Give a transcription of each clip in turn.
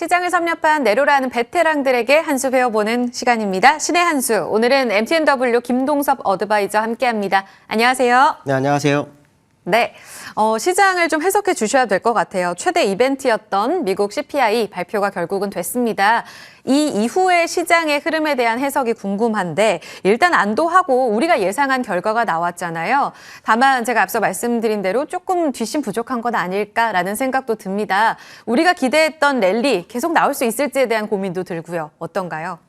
시장을 섭렵한 내로라는 베테랑들에게 한 수 배워보는 시간입니다. 신의 한 수. 오늘은 MTNW 김동섭 어드바이저 함께합니다. 안녕하세요. 네, 안녕하세요. 네, 시장을 좀 해석해 주셔야 될 것 같아요. 최대 이벤트였던 미국 CPI 발표가 결국은 됐습니다. 이 이후의 시장의 흐름에 대한 해석이 궁금한데 일단 안도하고 우리가 예상한 결과가 나왔잖아요. 다만 제가 앞서 말씀드린 대로 조금 뒷심 부족한 건 아닐까라는 생각도 듭니다. 우리가 기대했던 랠리 계속 나올 수 있을지에 대한 고민도 들고요. 어떤가요?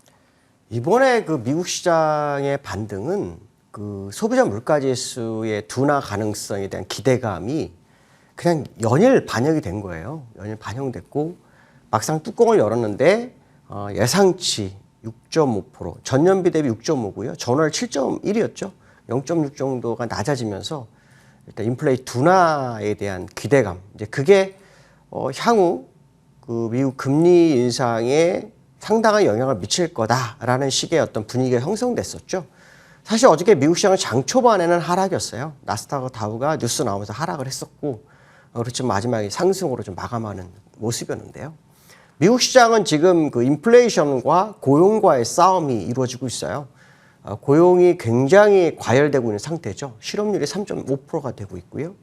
이번에 그 미국 시장의 반등은 그 소비자 물가지수의 둔화 가능성에 대한 기대감이 그냥 연일 반영이 된 거예요. 연일 반영됐고 막상 뚜껑을 열었는데 예상치 6.5%, 전년비 대비 6.5고요. 전월 7.1이었죠. 0.6 정도가 낮아지면서 일단 인플레이 둔화에 대한 기대감. 이제 그게 향후 그 미국 금리 인상에 상당한 영향을 미칠 거다라는 식의 어떤 분위기가 형성됐었죠. 사실 어저께 미국 시장은 장 초반에는 하락이었어요. 나스닥과 다우가 뉴스 나오면서 하락을 했었고, 그렇지만 마지막에 상승으로 좀 마감하는 모습이었는데요. 미국 시장은 지금 그 인플레이션과 고용과의 싸움이 이루어지고 있어요. 고용이 굉장히 과열되고 있는 상태죠. 실업률이 3.5%가 되고 있고요.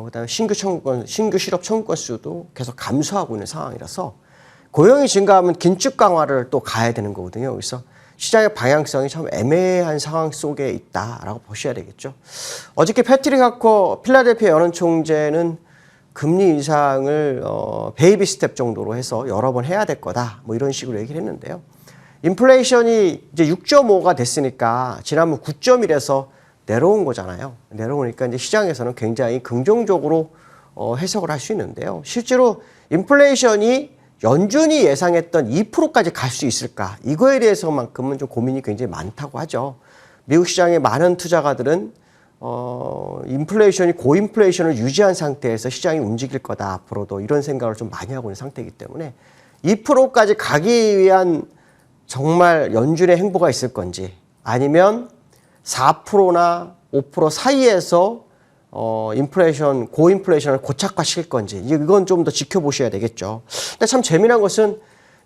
그다음에 신규 실업 청구 건수도 계속 감소하고 있는 상황이라서 고용이 증가하면 긴축 강화를 또 가야 되는 거거든요. 그래서 시장의 방향성이 참 애매한 상황 속에 있다라고 보셔야 되겠죠. 어저께 패트릭 하커 필라델피아 연은 총재는 금리 인상을 베이비 스텝 정도로 해서 여러 번 해야 될 거다. 뭐 이런 식으로 얘기를 했는데요. 인플레이션이 이제 6.5가 됐으니까 지난번 9.1에서 내려온 거잖아요. 내려오니까 이제 시장에서는 굉장히 긍정적으로 해석을 할 수 있는데요. 실제로 인플레이션이 연준이 예상했던 2%까지 갈 수 있을까? 이거에 대해서만큼은 좀 고민이 굉장히 많다고 하죠. 미국 시장의 많은 투자가들은 인플레이션이 고인플레이션을 유지한 상태에서 시장이 움직일 거다. 앞으로도 이런 생각을 좀 많이 하고 있는 상태이기 때문에 2%까지 가기 위한 정말 연준의 행보가 있을 건지 아니면 4%나 5% 사이에서 인플레이션, 고인플레이션을 고착화시킬 건지 이건 좀 더 지켜보셔야 되겠죠. 근데 참 재미난 것은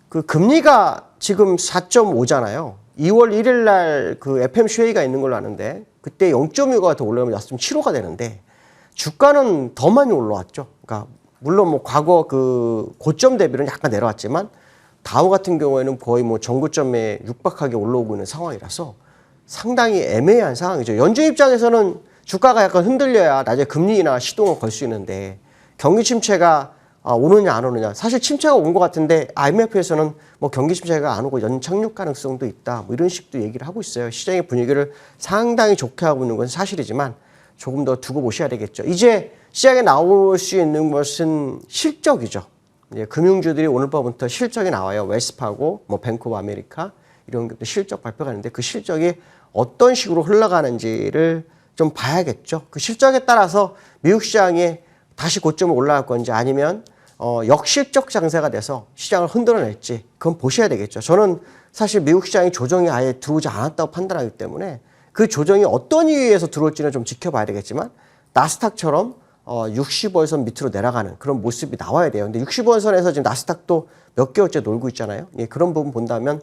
그 금리가 지금 4.5잖아요. 2월 1일 날 그 FOMC 회의가 있는 걸로 아는데 그때 0.6가 더 올라오면 4.75가 되는데 주가는 더 많이 올라왔죠. 그러니까 물론 뭐 과거 그 고점 대비는 약간 내려왔지만 다우 같은 경우에는 거의 뭐 전고점에 육박하게 올라오고 있는 상황이라서 상당히 애매한 상황이죠. 연준 입장에서는 주가가 약간 흔들려야 낮에 금리나 시동을 걸 수 있는데 경기 침체가 오느냐 안 오느냐. 사실 침체가 온 것 같은데 IMF에서는 뭐 경기 침체가 안 오고 연착륙 가능성도 있다. 뭐 이런 식도 얘기를 하고 있어요. 시장의 분위기를 상당히 좋게 하고 있는 건 사실이지만 조금 더 두고 보셔야 되겠죠. 이제 시장에 나올 수 있는 것은 실적이죠. 이제 금융주들이 오늘 밤부터 실적이 나와요. 웰스파고, 뭐 뱅크 오브 아메리카 이런 것도 실적 발표가 있는데 그 실적이 어떤 식으로 흘러가는지를 좀 봐야겠죠. 그 실적에 따라서 미국 시장이 다시 고점을 올라갈 건지 아니면 역실적 장세가 돼서 시장을 흔들어낼지 그건 보셔야 되겠죠. 저는 사실 미국 시장이 조정이 아예 들어오지 않았다고 판단하기 때문에 그 조정이 어떤 이유에서 들어올지는 좀 지켜봐야 되겠지만 나스닥처럼 60월선 밑으로 내려가는 그런 모습이 나와야 돼요. 근데 60월선에서 지금 나스닥도 몇 개월째 놀고 있잖아요. 예, 그런 부분 본다면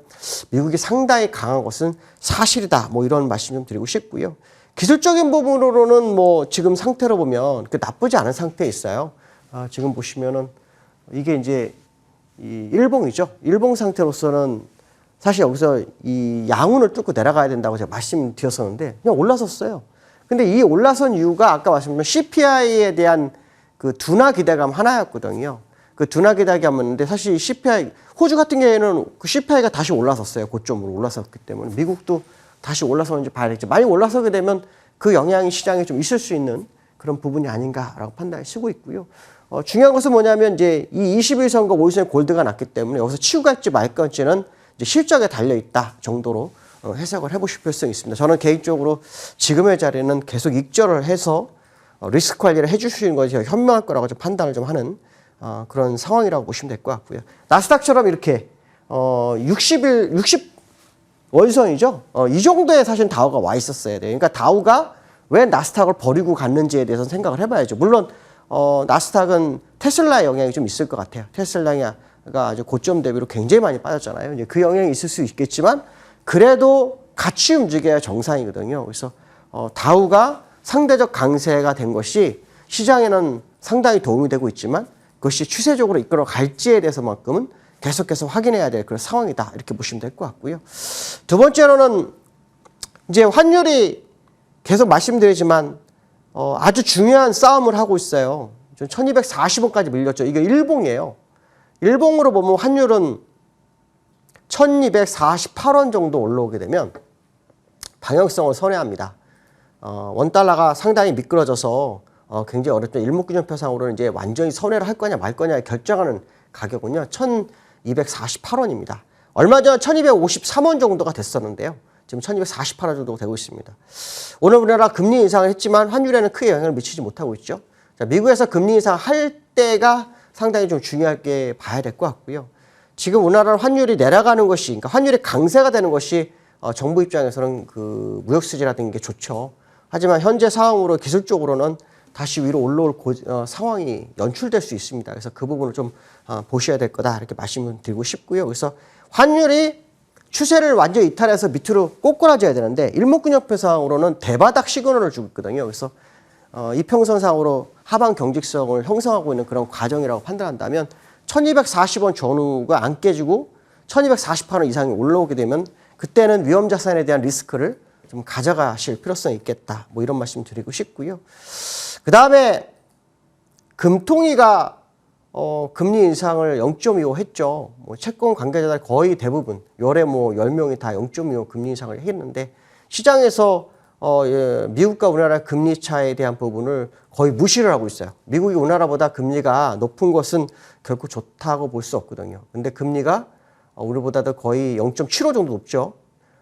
미국이 상당히 강한 것은 사실이다. 뭐 이런 말씀 좀 드리고 싶고요. 기술적인 부분으로는 뭐 지금 상태로 보면 그 나쁘지 않은 상태에 있어요. 지금 보시면은 이게 이제 이 일봉이죠. 일봉 상태로서는 사실 여기서 이 양운을 뚫고 내려가야 된다고 제가 말씀드렸었는데 그냥 올라섰어요. 근데 이 올라선 이유가 아까 말씀드린 CPI에 대한 그 둔화 기대감 하나였거든요. 그 둔화 기대감이었는데 사실 CPI, 호주 같은 경우에는 그 CPI가 다시 올라섰어요. 고점으로 올라섰기 때문에 미국도 다시 올라서는지 봐야겠죠. 많이 올라서게 되면 그 영향이 시장에 좀 있을 수 있는 그런 부분이 아닌가라고 판단을 쓰고 있고요. 중요한 것은 뭐냐면 이제 이 21선과 5일선의 골드가 났기 때문에 여기서 치고 갈지 말 건지는 이제 실적에 달려있다 정도로 해석을 해보실 필요성이 있습니다. 저는 개인적으로 지금의 자리는 계속 익절을 해서 리스크 관리를 해주시는 것이 현명할 거라고 좀 판단을 좀 하는 그런 상황이라고 보시면 될 것 같고요. 나스닥처럼 이렇게 60 월선이죠. 이 정도에 사실 다우가 와 있었어야 돼요. 그러니까 다우가 왜 나스닥을 버리고 갔는지에 대해서 생각을 해봐야죠. 물론 나스닥은 테슬라의 영향이 좀 있을 것 같아요. 테슬라가 아주 고점 대비로 굉장히 많이 빠졌잖아요. 이제 그 영향이 있을 수 있겠지만 그래도 같이 움직여야 정상이거든요. 그래서 다우가 상대적 강세가 된 것이 시장에는 상당히 도움이 되고 있지만 그것이 추세적으로 이끌어 갈지에 대해서만큼은 계속해서 확인해야 될 그런 상황이다. 이렇게 보시면 될 것 같고요. 두 번째로는 이제 환율이 계속 말씀드리지만 아주 중요한 싸움을 하고 있어요. 1240원까지 밀렸죠. 이게 일봉이에요. 일봉으로 보면 환율은 1248원 정도 올라오게 되면 방향성을 선회합니다. 원달러가 상당히 미끄러져서 굉장히 어렵죠. 일목균형표상으로는 이제 완전히 선회를 할 거냐 말 거냐 결정하는 가격은요. 1248원입니다. 얼마 전 1253원 정도가 됐었는데요. 지금 1248원 정도 되고 있습니다. 오늘 우리나라 금리 인상을 했지만 환율에는 크게 영향을 미치지 못하고 있죠. 자, 미국에서 금리 인상할 때가 상당히 좀 중요하게 봐야 될 것 같고요. 지금 우리나라 환율이 내려가는 것이, 그러니까 환율이 강세가 되는 것이 정부 입장에서는 그 무역 수지라든가 게 좋죠. 하지만 현재 상황으로 기술적으로는 다시 위로 올라올 상황이 연출될 수 있습니다. 그래서 그 부분을 좀 보셔야 될 거다 이렇게 말씀을 드리고 싶고요. 그래서 환율이 추세를 완전히 이탈해서 밑으로 꼬꾸라져야 되는데 일목균형표상으로는 대바닥 시그널을 주고 있거든요. 그래서 이평선상으로 하방 경직성을 형성하고 있는 그런 과정이라고 판단한다면 1240원 전후가 안 깨지고 1248원 이상이 올라오게 되면 그때는 위험 자산에 대한 리스크를 좀 가져가실 필요성이 있겠다. 뭐 이런 말씀 드리고 싶고요. 그 다음에 금통위가 금리 인상을 0.25 했죠. 뭐 채권 관계자들 거의 대부분 열에 뭐 10명이 다 0.25 금리 인상을 했는데 시장에서 미국과 우리나라 금리 차에 대한 부분을 거의 무시를 하고 있어요. 미국이 우리나라보다 금리가 높은 것은 결코 좋다고 볼 수 없거든요. 근데 금리가 우리보다도 거의 0.75 정도 높죠.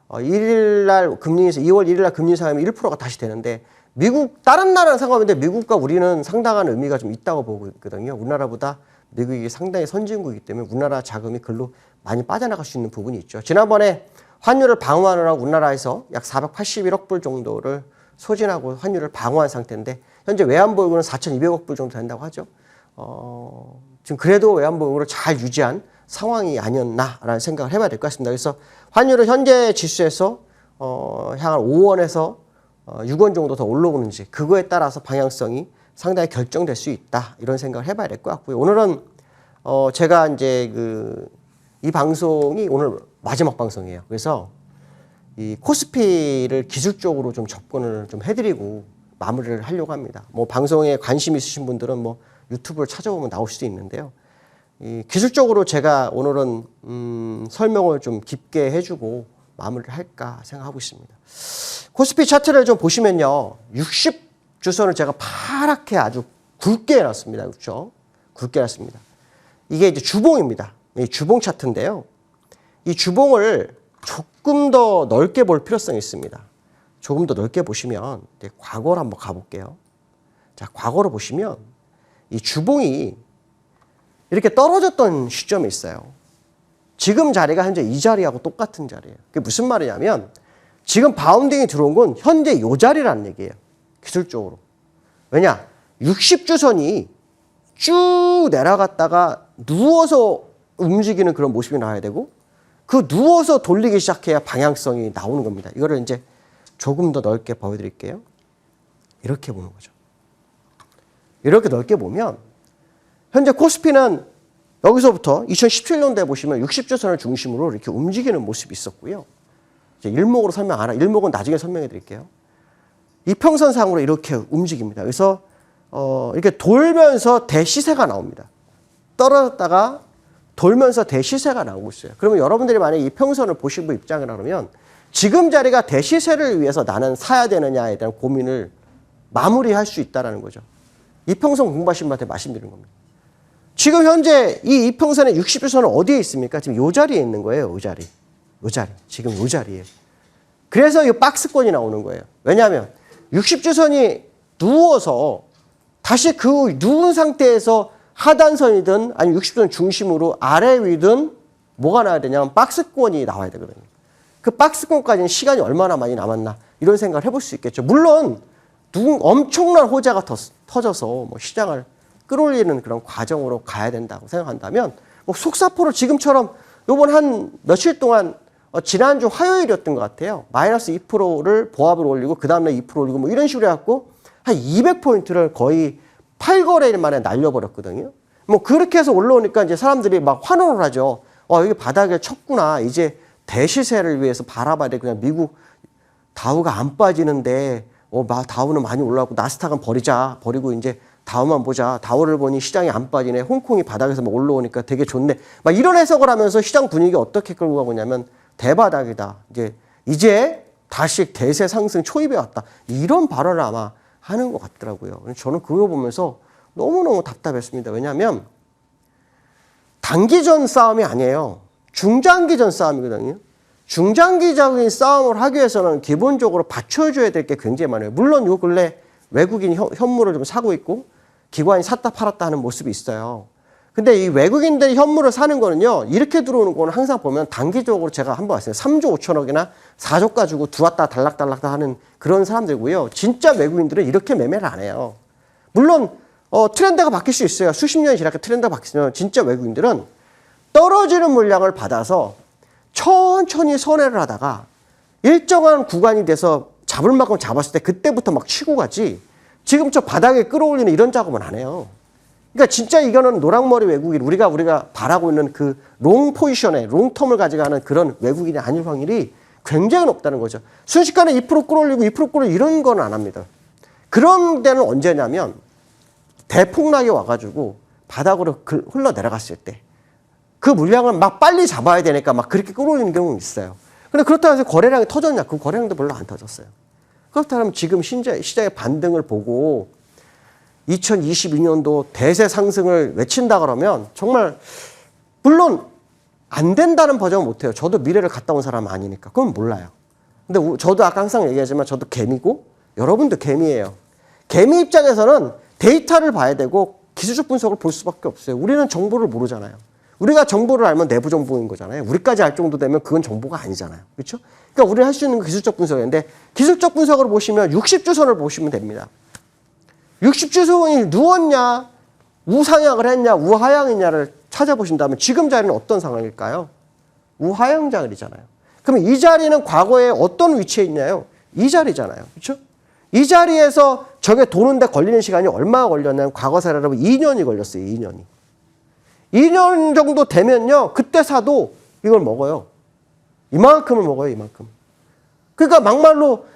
1일날 금리 인상, 2월 1일날 금리 인상하면 1%가 다시 되는데 미국 다른 나라는 상관없는데 미국과 우리는 상당한 의미가 좀 있다고 보고 있거든요. 우리나라보다 미국이 상당히 선진국이기 때문에 우리나라 자금이 글로 많이 빠져나갈 수 있는 부분이 있죠. 지난번에 환율을 방어하느라고 우리나라에서 약 481억 불 정도를 소진하고 환율을 방어한 상태인데 현재 외환보유고는 4,200억 불 정도 된다고 하죠. 지금 그래도 외환보유고를 잘 유지한 상황이 아니었나라는 생각을 해봐야 될 것 같습니다. 그래서 환율은 현재 지수에서 향한 5원에서 6원 정도 더 올라오는지 그거에 따라서 방향성이 상당히 결정될 수 있다 이런 생각을 해봐야 될 것 같고요. 오늘은 제가 이제 이 방송이 오늘 마지막 방송이에요. 그래서 이 코스피를 기술적으로 좀 접근을 좀 해드리고 마무리를 하려고 합니다. 뭐 방송에 관심 있으신 분들은 뭐 유튜브를 찾아보면 나올 수도 있는데요. 이 기술적으로 제가 오늘은 설명을 좀 깊게 해주고 마무리를 할까 생각하고 있습니다. 코스피 차트를 좀 보시면요. 60주선을 제가 파랗게 아주 굵게 해놨습니다. 그렇죠? 굵게 해놨습니다. 이게 이제 주봉입니다. 이 주봉 차트인데요. 이 주봉을 조금 더 넓게 볼 필요성이 있습니다. 조금 더 넓게 보시면 이제 과거로 한번 가볼게요. 자, 과거로 보시면 이 주봉이 이렇게 떨어졌던 시점이 있어요. 지금 자리가 현재 이 자리하고 똑같은 자리예요. 그게 무슨 말이냐면 지금 바운딩이 들어온 건 현재 이 자리라는 얘기예요. 기술적으로. 왜냐? 60주선이 쭉 내려갔다가 누워서 움직이는 그런 모습이 나와야 되고 그 누워서 돌리기 시작해야 방향성이 나오는 겁니다. 이거를 이제 조금 더 넓게 보여드릴게요. 이렇게 보는 거죠. 이렇게 넓게 보면 현재 코스피는 여기서부터 2017년도에 보시면 60주선을 중심으로 이렇게 움직이는 모습이 있었고요. 이제 일목으로 설명 안 하고 일목은 나중에 설명해 드릴게요. 이평선상으로 이렇게 움직입니다. 그래서 이렇게 돌면서 대시세가 나옵니다. 떨어졌다가 돌면서 대시세가 나오고 있어요. 그러면 여러분들이 만약에 이평선을 보신 분 입장이라 그러면 지금 자리가 대시세를 위해서 나는 사야 되느냐에 대한 고민을 마무리할 수 있다는 거죠. 이평선 공부하신 분한테 말씀드리는 겁니다. 지금 현재 이 이평선의 60주선은 어디에 있습니까? 지금 이 자리에 있는 거예요. 이 자리. 이 자리. 지금 이 자리에. 그래서 이 박스권이 나오는 거예요. 왜냐하면 60주선이 누워서 다시 그 누운 상태에서 하단선이든 아니면 60주선 중심으로 아래 위든 뭐가 나와야 되냐면 박스권이 나와야 되거든요. 그 박스권까지는 시간이 얼마나 많이 남았나 이런 생각을 해볼 수 있겠죠. 물론 엄청난 호재가 터져서 뭐 시장을 끌어올리는 그런 과정으로 가야 된다고 생각한다면 뭐 속사포를 지금처럼 요번 한 며칠 동안 지난주 화요일이었던 것 같아요. 마이너스 2%를 보합을 올리고 그 다음날 2% 올리고 뭐 이런 식으로 해갖고 한 200포인트를 거의 8거래일 만에 날려버렸거든요. 뭐 그렇게 해서 올라오니까 이제 사람들이 막 환호를 하죠. 여기 바닥에 쳤구나. 이제 대시세를 위해서 바라봐야 돼. 그냥 미국 다우가 안 빠지는데 다우는 많이 올라가고 나스닥은 버리고 이제 다우만 보자. 다우를 보니 시장이 안 빠지네. 홍콩이 바닥에서 막 올라오니까 되게 좋네. 막 이런 해석을 하면서 시장 분위기 어떻게 끌고 가고냐면 대바닥이다. 이제 다시 대세 상승 초입에 왔다. 이런 발언을 아마 하는 것 같더라고요. 저는 그거 보면서 너무너무 답답했습니다. 왜냐하면 단기전 싸움이 아니에요. 중장기전 싸움이거든요. 중장기적인 싸움을 하기 위해서는 기본적으로 받쳐줘야 될 게 굉장히 많아요. 물론 요 근래 외국인이 현물을 좀 사고 있고 기관이 샀다 팔았다 하는 모습이 있어요. 근데 이 외국인들이 현물을 사는 거는요, 이렇게 들어오는 거는 항상 보면 단기적으로 제가 한번 봤어요. 3조 5천억이나 4조 가지고 두었다 달락달락 하는 그런 사람들이고요. 진짜 외국인들은 이렇게 매매를 안 해요. 물론 트렌드가 바뀔 수 있어요. 수십 년이 지나서 트렌드가 바뀌면 진짜 외국인들은 떨어지는 물량을 받아서 천천히 손해를 하다가 일정한 구간이 돼서 잡을 만큼 잡았을 때 그때부터 막 치고 가지, 지금 저 바닥에 끌어올리는 이런 작업은 안 해요. 그러니까 진짜 이거는 노랑머리 외국인, 우리가 바라고 있는 그 롱 포지션에 롱텀을 가져가는 그런 외국인이 아닐 확률이 굉장히 높다는 거죠. 순식간에 2% 끌어올리고 2% 끌어올리고 이런 건 안 합니다. 그런 데는 언제냐면 대폭락이 와가지고 바닥으로 흘러내려갔을 때 그 물량을 막 빨리 잡아야 되니까 막 그렇게 끌어올리는 경우는 있어요. 근데 그렇다고 해서 거래량이 터졌냐? 그 거래량도 별로 안 터졌어요. 그렇다면 지금 시장의 반등을 보고 2022년도 대세 상승을 외친다 그러면 정말, 물론 안 된다는 보장은 못해요. 저도 미래를 갔다 온 사람은 아니니까. 그건 몰라요. 근데 저도 아까 항상 얘기하지만 저도 개미고 여러분도 개미예요. 개미 입장에서는 데이터를 봐야 되고 기술적 분석을 볼 수밖에 없어요. 우리는 정보를 모르잖아요. 우리가 정보를 알면 내부 정보인 거잖아요. 우리까지 알 정도 되면 그건 정보가 아니잖아요. 그렇죠? 그러니까 우리가 할 수 있는 건 기술적 분석인데, 기술적 분석으로 보시면 60주선을 보시면 됩니다. 60주선이 누웠냐, 우상향을 했냐, 우하향이냐를 찾아보신다면 지금 자리는 어떤 상황일까요? 우하향 자리잖아요. 그럼 이 자리는 과거에 어떤 위치에 있냐요? 이 자리잖아요. 그렇죠? 이 자리에서 저게 도는데 걸리는 시간이 얼마나 걸렸냐면 과거 사례로 2년이 걸렸어요. 2년이. 2년 정도 되면요, 그때 사도 이걸 먹어요. 이만큼을 먹어요. 이만큼. 그러니까 막말로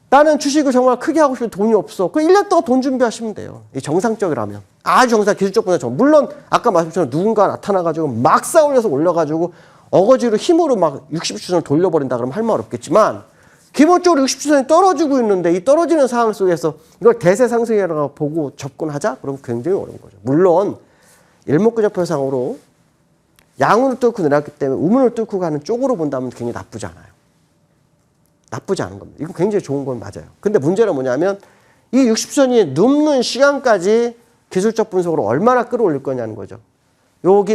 나는 주식을 정말 크게 하고 싶은데 돈이 없어. 그 1년 동안 돈 준비하시면 돼요. 이 정상적이라면. 아주 기술적 분석. 물론 아까 말씀처럼 누군가 나타나가지고 막 쌓아올려서 올려가지고 어거지로 힘으로 막 60주선을 돌려버린다 그러면 할 말 없겠지만, 기본적으로 60주선이 떨어지고 있는데 이 떨어지는 상황 속에서 이걸 대세 상승이라고 보고 접근하자? 그러면 굉장히 어려운 거죠. 물론 일목균형표상으로 양운을 뚫고 내려갔기 때문에 우문을 뚫고 가는 쪽으로 본다면 굉장히 나쁘지 않아요. 나쁘지 않은 겁니다. 이거 굉장히 좋은 건 맞아요. 근데 문제는 뭐냐면 이 60선이 눕는 시간까지 기술적 분석으로 얼마나 끌어올릴 거냐는 거죠.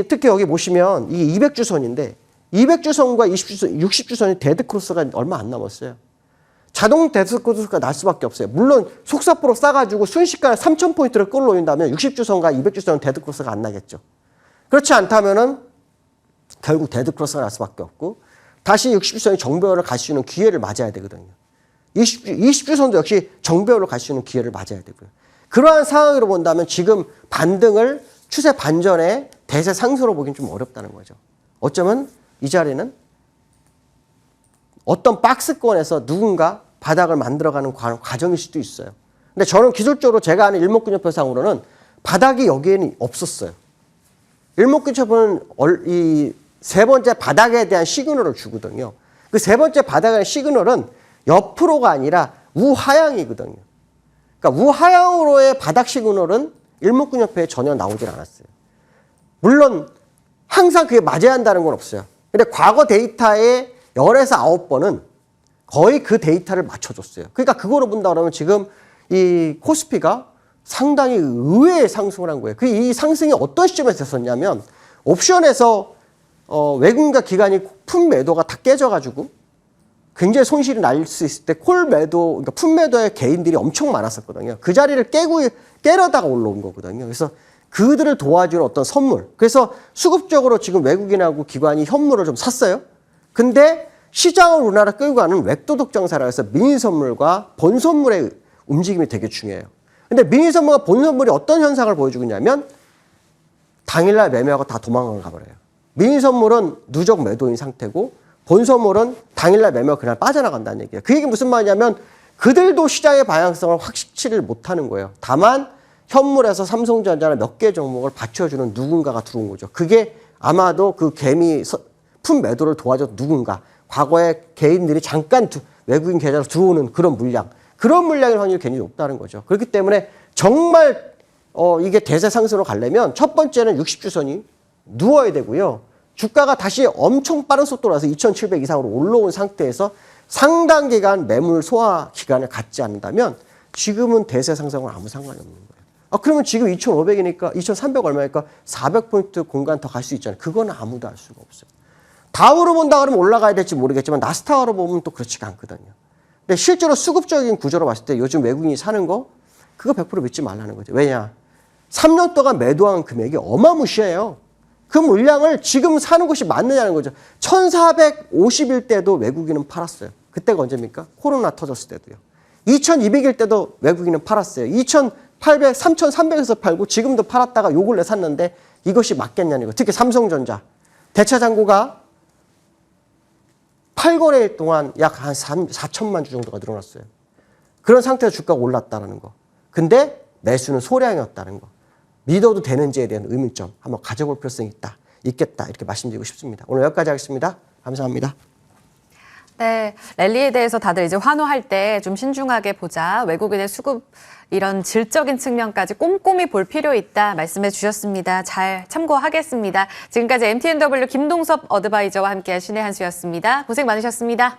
특히 여기 보시면 이게 200주선인데 200주선과 60주선이 데드크로스가 얼마 안 남았어요. 자동 데드크로스가 날 수밖에 없어요. 물론 속사포로 싸가지고 순식간에 3,000포인트를 끌어올린다면 60주선과 200주선은 데드크로스가 안 나겠죠. 그렇지 않다면은 결국 데드크로스가 날 수밖에 없고 다시 60주선이 정배열을 갈 수 있는 기회를 맞아야 되거든요. 20주선도 역시 정배열로 갈 수 있는 기회를 맞아야 되고요. 그러한 상황으로 본다면 지금 반등을 추세 반전에 대세 상승으로 보기는 좀 어렵다는 거죠. 어쩌면 이 자리는 어떤 박스권에서 누군가 바닥을 만들어가는 과정일 수도 있어요. 근데 저는 기술적으로 제가 아는 일목균형표상으로는 바닥이 여기에는 없었어요. 일목균형표는 이 세 번째 바닥에 대한 시그널을 주거든요. 그 세 번째 바닥에 대한 시그널은 옆으로가 아니라 우하향이거든요. 그러니까 우하향으로의 바닥 시그널은 일목균형표에 전혀 나오질 않았어요. 물론 항상 그게 맞아야 한다는 건 없어요. 근데 과거 데이터의 10에서 9번은 거의 그 데이터를 맞춰줬어요. 그러니까 그거로 본다 그러면 지금 이 코스피가 상당히 의외의 상승을 한 거예요. 이 상승이 어떤 시점에서 됐었냐면 옵션에서 외국인과 기관이 푼 매도가 다 깨져가지고 굉장히 손실이 날 수 있을 때 콜 매도, 그러니까 푼 매도의 개인들이 엄청 많았었거든요. 그 자리를 깨려다가 올라온 거거든요. 그래서 그들을 도와주는 어떤 선물. 그래서 수급적으로 지금 외국인하고 기관이 현물을 좀 샀어요. 근데 시장을 우리나라 끌고 가는 웹도덕 정사라 해서 민의 선물과 본 선물의 움직임이 되게 중요해요. 근데 민의 선물과 본 선물이 어떤 현상을 보여주고 있냐면 당일날 매매하고 다 도망가 버려요. 민의 선물은 누적 매도인 상태고 본 선물은 당일날 매매하고 그날 빠져나간다는 얘기예요. 그 얘기 무슨 말이냐면 그들도 시장의 방향성을 확실히를 못하는 거예요. 다만 현물에서 삼성전자나 몇 개 종목을 받쳐주는 누군가가 들어온 거죠. 그게 아마도 그 개미 푼 매도를 도와줬던 누군가. 과거에 개인들이 잠깐 외국인 계좌로 들어오는 그런 물량. 그런 물량의 확률이 굉장히 높다는 거죠. 그렇기 때문에 정말 이게 대세 상승으로 가려면 첫 번째는 60주선이 누워야 되고요. 주가가 다시 엄청 빠른 속도로 와서 2,700 이상으로 올라온 상태에서 상당 기간 매물 소화 기간을 갖지 않는다면 지금은 대세 상승은 아무 상관이 없는 거예요. 그러면 지금 2,500이니까 2,300 얼마니까 400포인트 공간 더 갈 수 있잖아요. 그건 아무도 알 수가 없어요. 다우로 본다 그러면 올라가야 될지 모르겠지만 나스닥으로 보면 또 그렇지가 않거든요. 근데 실제로 수급적인 구조로 봤을 때 요즘 외국인이 사는 거 그거 100% 믿지 말라는 거죠. 왜냐? 3년 동안 매도한 금액이 어마무시해요. 그 물량을 지금 사는 것이 맞느냐는 거죠. 1450일 때도 외국인은 팔았어요. 그때가 언제입니까? 코로나 터졌을 때도요. 2200일 때도 외국인은 팔았어요. 2800, 3300에서 팔고 지금도 팔았다가 요 근래 샀는데 이것이 맞겠냐는 거. 특히 삼성전자. 대차장고가 8거래일 동안 약 한 4천만 주 정도가 늘어났어요. 그런 상태에서 주가가 올랐다는 거. 근데 매수는 소량이었다는 거. 믿어도 되는지에 대한 의문점 한번 가져볼 필요성이 있겠다 이렇게 말씀드리고 싶습니다. 오늘 여기까지 하겠습니다. 감사합니다. 네, 랠리에 대해서 다들 이제 환호할 때 좀 신중하게 보자. 외국인의 수급 이런 질적인 측면까지 꼼꼼히 볼 필요 있다 말씀해 주셨습니다. 잘 참고하겠습니다. 지금까지 MTNW 김동섭 어드바이저와 함께한 신의 한 수였습니다. 고생 많으셨습니다.